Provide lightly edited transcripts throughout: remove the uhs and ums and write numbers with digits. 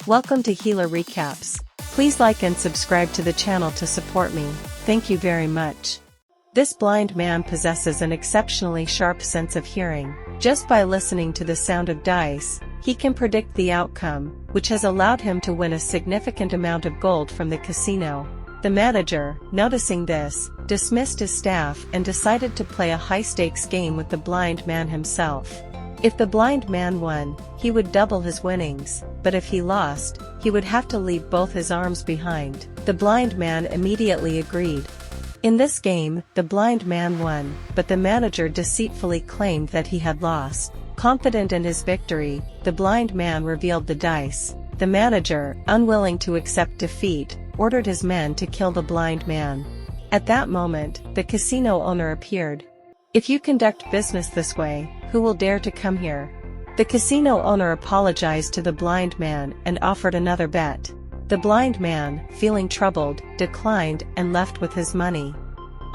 Welcome to Healer Recaps. Please like and subscribe to the channel to support me, thank you very much. This blind man possesses an exceptionally sharp sense of hearing. Just by listening to the sound of dice, he can predict the outcome, which has allowed him to win a significant amount of gold from the casino. The manager, noticing this, dismissed his staff and decided to play a high-stakes game with the blind man himself. If the blind man won, he would double his winnings, but if he lost, he would have to leave both his arms behind. The blind man immediately agreed. In this game, the blind man won, but the manager deceitfully claimed that he had lost. Confident in his victory, the blind man revealed the dice. The manager, unwilling to accept defeat, ordered his men to kill the blind man. At that moment, the casino owner appeared. "If you conduct business this way, who will dare to come here?" The casino owner apologized to the blind man and offered another bet. The blind man, feeling troubled, declined and left with his money.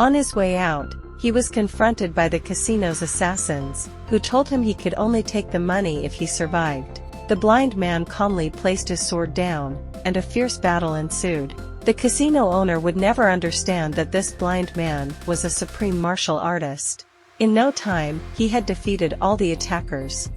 On his way out, he was confronted by the casino's assassins, who told him he could only take the money if he survived. The blind man calmly placed his sword down, and a fierce battle ensued. The casino owner would never understand that this blind man was a supreme martial artist. In no time, he had defeated all the attackers.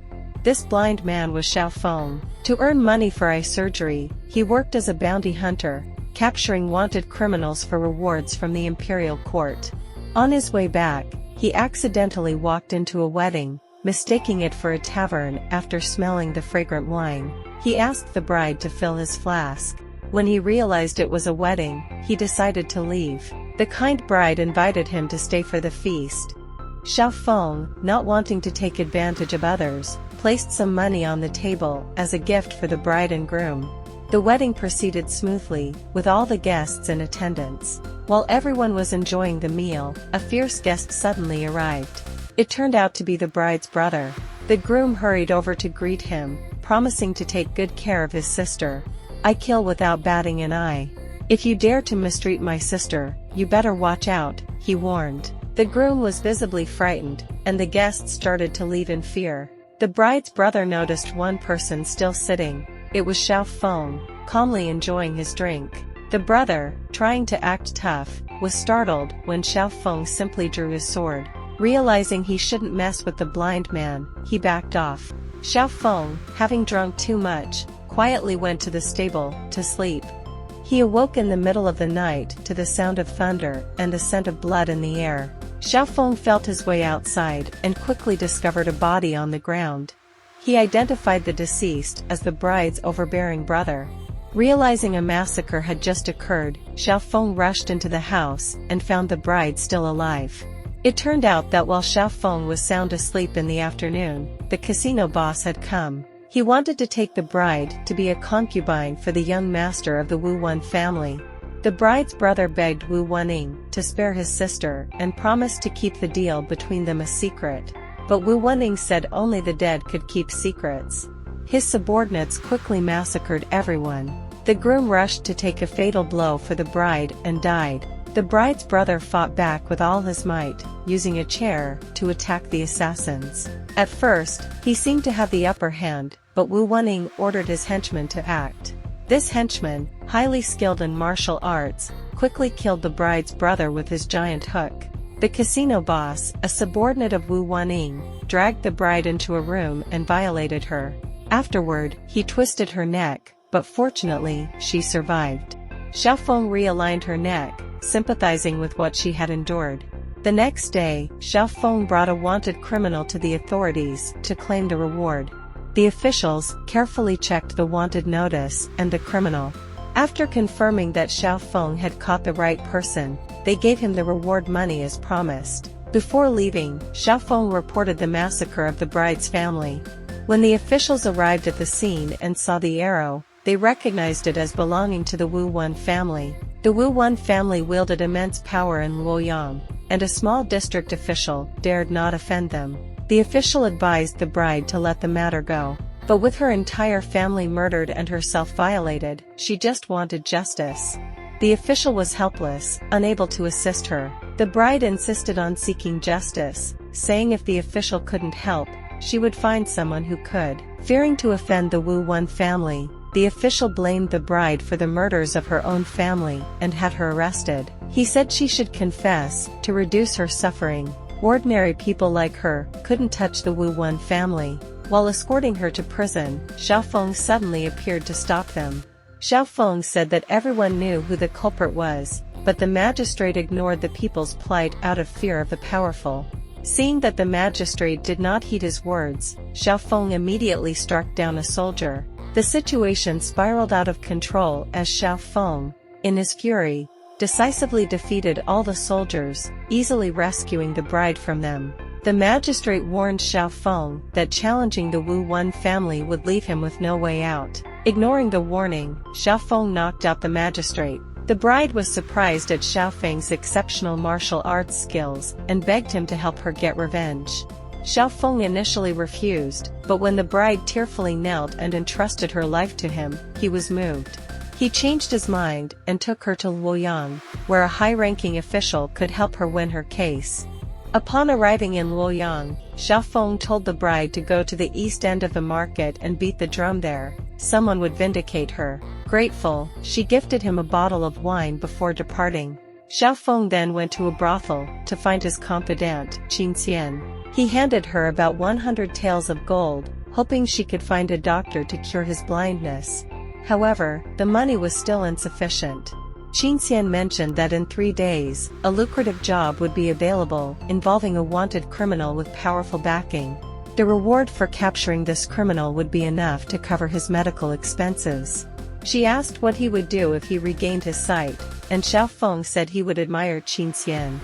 This blind man was Xiao Feng. To earn money for eye surgery, he worked as a bounty hunter, capturing wanted criminals for rewards from the imperial court. On his way back, he accidentally walked into a wedding, mistaking it for a tavern. After smelling the fragrant wine, he asked the bride to fill his flask. When he realized it was a wedding, he decided to leave. The kind bride invited him to stay for the feast. Xiao Feng, not wanting to take advantage of others, placed some money on the table as a gift for the bride and groom. The wedding proceeded smoothly, with all the guests in attendance. While everyone was enjoying the meal, a fierce guest suddenly arrived. It turned out to be the bride's brother. The groom hurried over to greet him, promising to take good care of his sister. "I kill without batting an eye. If you dare to mistreat my sister, you better watch out," he warned. The groom was visibly frightened, and the guests started to leave in fear. The bride's brother noticed one person still sitting. It was Xiao Feng, calmly enjoying his drink. The brother, trying to act tough, was startled when Xiao Feng simply drew his sword. Realizing he shouldn't mess with the blind man, he backed off. Xiao Feng, having drunk too much, quietly went to the stable to sleep. He awoke in the middle of the night to the sound of thunder and the scent of blood in the air. Xiao Feng felt his way outside and quickly discovered a body on the ground. He identified the deceased as the bride's overbearing brother. Realizing a massacre had just occurred, Xiao Feng rushed into the house and found the bride still alive. It turned out that while Xiao Feng was sound asleep in the afternoon, the casino boss had come. He wanted to take the bride to be a concubine for the young master of the Wu Wan family. The bride's brother begged Wu Waning to spare his sister and promised to keep the deal between them a secret. But Wu Waning said only the dead could keep secrets. His subordinates quickly massacred everyone. The groom rushed to take a fatal blow for the bride and died. The bride's brother fought back with all his might, using a chair to attack the assassins. At first, he seemed to have the upper hand, but Wu Waning ordered his henchman to act. This henchman, highly skilled in martial arts, quickly killed the bride's brother with his giant hook. The casino boss, a subordinate of Wu Waning, dragged the bride into a room and violated her. Afterward, he twisted her neck, but fortunately, she survived. Xiao Feng realigned her neck, sympathizing with what she had endured. The next day, Xiao Feng brought a wanted criminal to the authorities to claim the reward. The officials carefully checked the wanted notice and the criminal. After confirming that Xiao Feng had caught the right person, they gave him the reward money as promised. Before leaving, Xiao Feng reported the massacre of the bride's family. When the officials arrived at the scene and saw the arrow, they recognized it as belonging to the Wu Wan family. The Wu Wan family wielded immense power in Luoyang, and a small district official dared not offend them. The official advised the bride to let the matter go. But with her entire family murdered and herself violated, she just wanted justice. The official was helpless, unable to assist her. The bride insisted on seeking justice, saying if the official couldn't help, she would find someone who could. Fearing to offend the Wu Wan family, the official blamed the bride for the murders of her own family and had her arrested. He said she should confess to reduce her suffering. Ordinary people like her couldn't touch the Wu Wan family. While escorting her to prison, Xiaofeng suddenly appeared to stop them. Xiaofeng said that everyone knew who the culprit was, but the magistrate ignored the people's plight out of fear of the powerful. Seeing that the magistrate did not heed his words, Xiaofeng immediately struck down a soldier. The situation spiraled out of control as Xiaofeng, in his fury, decisively defeated all the soldiers, easily rescuing the bride from them. The magistrate warned Xiaofeng that challenging the Wu Wan family would leave him with no way out. Ignoring the warning, Xiaofeng knocked out the magistrate. The bride was surprised at Xiaofeng's exceptional martial arts skills and begged him to help her get revenge. Xiaofeng initially refused, but when the bride tearfully knelt and entrusted her life to him, he was moved. He changed his mind and took her to Luoyang, where a high-ranking official could help her win her case. Upon arriving in Luoyang, Xiaofeng told the bride to go to the east end of the market and beat the drum there. Someone would vindicate her. Grateful, she gifted him a bottle of wine before departing. Xiaofeng then went to a brothel to find his confidant, Qin Xian. He handed her about 100 taels of gold, hoping she could find a doctor to cure his blindness. However, the money was still insufficient. Qin Xian mentioned that in 3 days, a lucrative job would be available, involving a wanted criminal with powerful backing. The reward for capturing this criminal would be enough to cover his medical expenses. She asked what he would do if he regained his sight, and Xiaofeng said he would admire Qin Xian.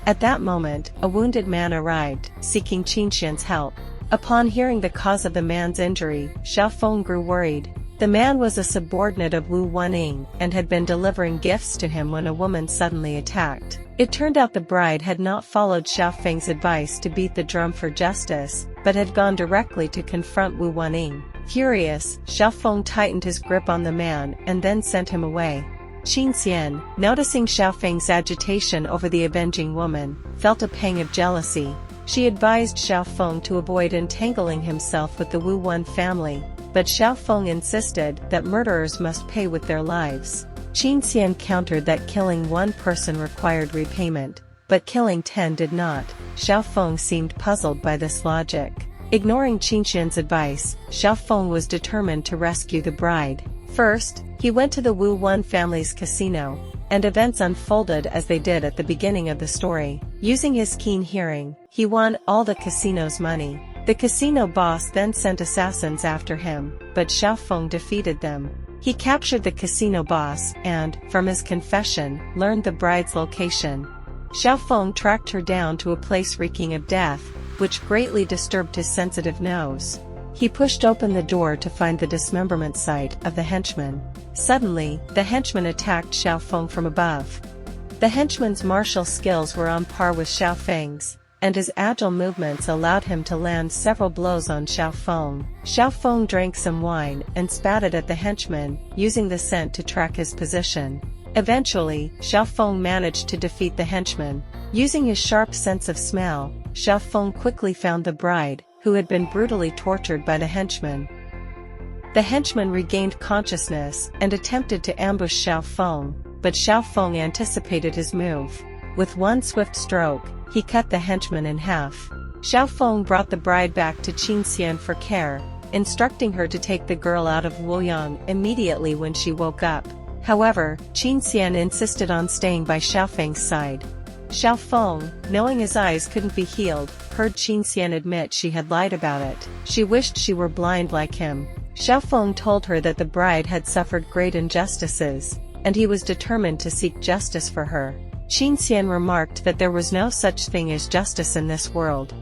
At that moment, a wounded man arrived, seeking Qin Xian's help. Upon hearing the cause of the man's injury, Xiaofeng grew worried. The man was a subordinate of Wu Waning and had been delivering gifts to him when a woman suddenly attacked. It turned out the bride had not followed Xiaofeng's advice to beat the drum for justice, but had gone directly to confront Wu Waning. Furious, Xiaofeng tightened his grip on the man and then sent him away. Qin Xian, noticing Xiaofeng's agitation over the avenging woman, felt a pang of jealousy. She advised Xiaofeng to avoid entangling himself with the Wu Wan family, but Xiaofeng insisted that murderers must pay with their lives. Qin Xian countered that killing one person required repayment, but killing 10 did not. Xiaofeng seemed puzzled by this logic. Ignoring Qin Xian's advice, Xiaofeng was determined to rescue the bride. First, he went to the Wu Wan family's casino, and events unfolded as they did at the beginning of the story. Using his keen hearing, he won all the casino's money. The casino boss then sent assassins after him, but Xiaofeng defeated them. He captured the casino boss and, from his confession, learned the bride's location. Xiaofeng tracked her down to a place reeking of death, which greatly disturbed his sensitive nose. He pushed open the door to find the dismemberment site of the henchman. Suddenly, the henchman attacked Xiaofeng from above. The henchman's martial skills were on par with Xiaofeng's, and his agile movements allowed him to land several blows on Xiaofeng. Xiaofeng drank some wine and spat it at the henchman, using the scent to track his position. Eventually, Xiaofeng managed to defeat the henchman. Using his sharp sense of smell, Xiaofeng quickly found the bride, who had been brutally tortured by the henchman. The henchman regained consciousness and attempted to ambush Xiaofeng, but Xiaofeng anticipated his move. With one swift stroke, he cut the henchman in half. Xiaofeng brought the bride back to Qin Xian for care, instructing her to take the girl out of Luoyang immediately when she woke up. However, Qin Xian insisted on staying by Xiaofeng's side. Xiaofeng, knowing his eyes couldn't be healed, heard Qin Xian admit she had lied about it. She wished she were blind like him. Xiaofeng told her that the bride had suffered great injustices, and he was determined to seek justice for her. Qin Xian remarked that there was no such thing as justice in this world.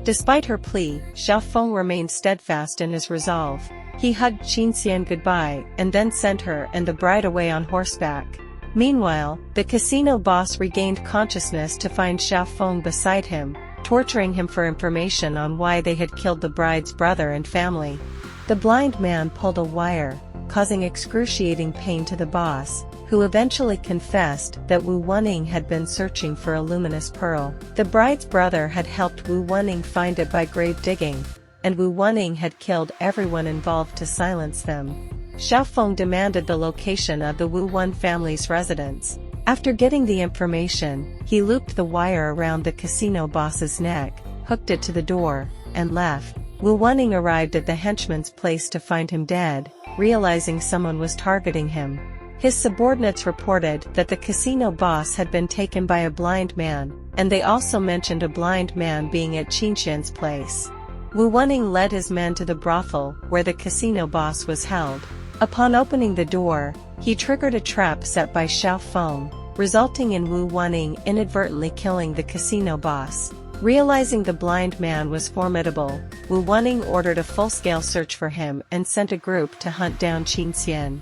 Despite her plea, Xiaofeng remained steadfast in his resolve. He hugged Qin Xian goodbye and then sent her and the bride away on horseback. Meanwhile, the casino boss regained consciousness to find Xiaofeng beside him, torturing him for information on why they had killed the bride's brother and family. The blind man pulled a wire, causing excruciating pain to the boss, who eventually confessed that Wu Waning had been searching for a luminous pearl. The bride's brother had helped Wu Waning find it by grave digging, and Wu Waning had killed everyone involved to silence them. Xiaofeng demanded the location of the Wu Wan family's residence. After getting the information, he looped the wire around the casino boss's neck, hooked it to the door, and left. Wu Wanning arrived at the henchman's place to find him dead, realizing someone was targeting him. His subordinates reported that the casino boss had been taken by a blind man, and they also mentioned a blind man being at Qinxian's place. Wu Wanning led his men to the brothel where the casino boss was held. Upon opening the door, he triggered a trap set by Xiaofeng, resulting in Wu Wanning inadvertently killing the casino boss. Realizing the blind man was formidable, Wu Wanning ordered a full-scale search for him and sent a group to hunt down Qinxian.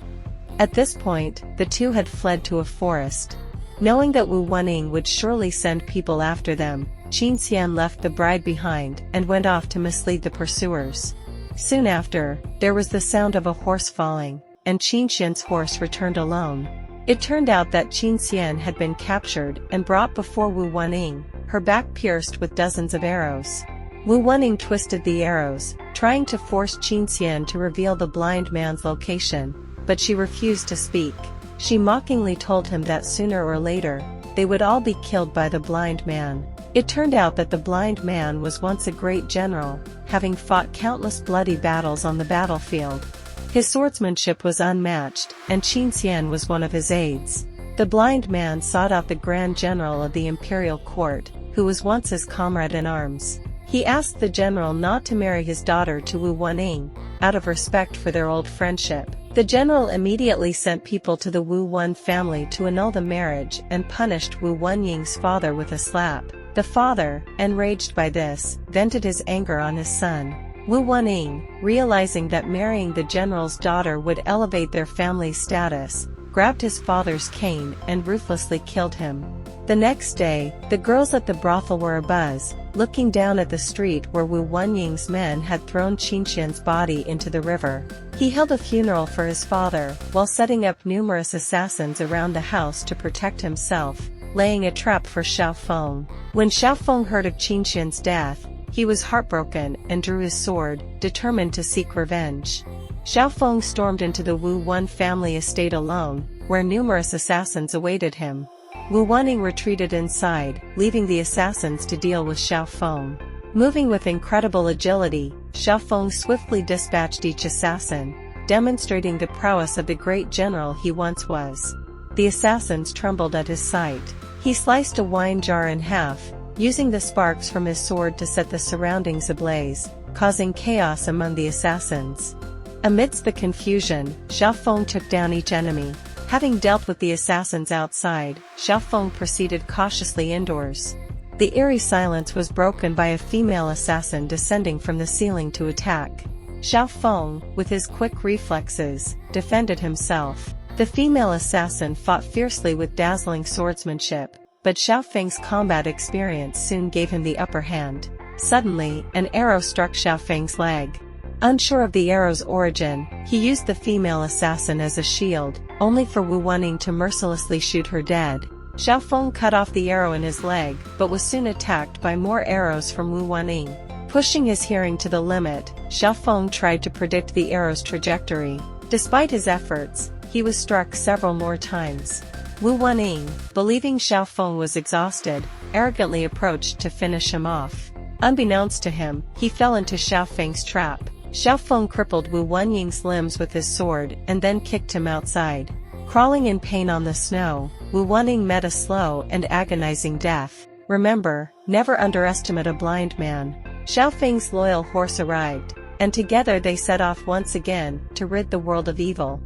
At this point, the two had fled to a forest. Knowing that Wu Wanning would surely send people after them, Qinxian left the bride behind and went off to mislead the pursuers. Soon after, there was the sound of a horse falling, and Qinxian's horse returned alone. It turned out that Qinxian had been captured and brought before Wu Wanning, her back pierced with dozens of arrows. Wu Wanning twisted the arrows, trying to force Qinxian to reveal the blind man's location, but she refused to speak. She mockingly told him that sooner or later, they would all be killed by the blind man. It turned out that the blind man was once a great general, having fought countless bloody battles on the battlefield. His swordsmanship was unmatched, and Qinxian was one of his aides. The blind man sought out the Grand General of the imperial court, who was once his comrade in arms. He asked the general not to marry his daughter to Wu Wanning, out of respect for their old friendship. The general immediately sent people to the Wu Wan family to annul the marriage and punished Wu Wanying's father with a slap. The father, enraged by this, vented his anger on his son. Wu Wanning, realizing that marrying the general's daughter would elevate their family's status, grabbed his father's cane and ruthlessly killed him. The next day, the girls at the brothel were abuzz, looking down at the street where Wu Wanying's men had thrown Qinxian's body into the river. He held a funeral for his father, while setting up numerous assassins around the house to protect himself, laying a trap for Xiaofeng. When Xiaofeng heard of Qinxian's death, he was heartbroken and drew his sword, determined to seek revenge. Xiaofeng stormed into the Wu Wan family estate alone, where numerous assassins awaited him. Wu Wanning retreated inside, leaving the assassins to deal with Xiaofeng. Moving with incredible agility, Xiaofeng swiftly dispatched each assassin, demonstrating the prowess of the great general he once was. The assassins trembled at his sight. He sliced a wine jar in half, using the sparks from his sword to set the surroundings ablaze, causing chaos among the assassins. Amidst the confusion, Xiaofeng took down each enemy. Having dealt with the assassins outside, Xiaofeng proceeded cautiously indoors. The eerie silence was broken by a female assassin descending from the ceiling to attack. Xiaofeng, with his quick reflexes, defended himself. The female assassin fought fiercely with dazzling swordsmanship, but Xiaofeng's combat experience soon gave him the upper hand. Suddenly, an arrow struck Xiaofeng's leg. Unsure of the arrow's origin, he used the female assassin as a shield, only for Wu Wanning to mercilessly shoot her dead. Xiaofeng cut off the arrow in his leg, but was soon attacked by more arrows from Wu Wanning. Pushing his hearing to the limit, Xiaofeng tried to predict the arrow's trajectory. Despite his efforts, he was struck several more times. Wu Wanning, believing Xiaofeng was exhausted, arrogantly approached to finish him off. Unbeknownst to him, he fell into Xiaofeng's trap. Xiaofeng crippled Wu Wanying's limbs with his sword and then kicked him outside. Crawling in pain on the snow, Wu Wanning met a slow and agonizing death. Remember, never underestimate a blind man. Xiaofeng's loyal horse arrived, and together they set off once again to rid the world of evil.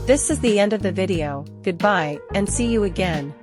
This is the end of the video. Goodbye, and see you again.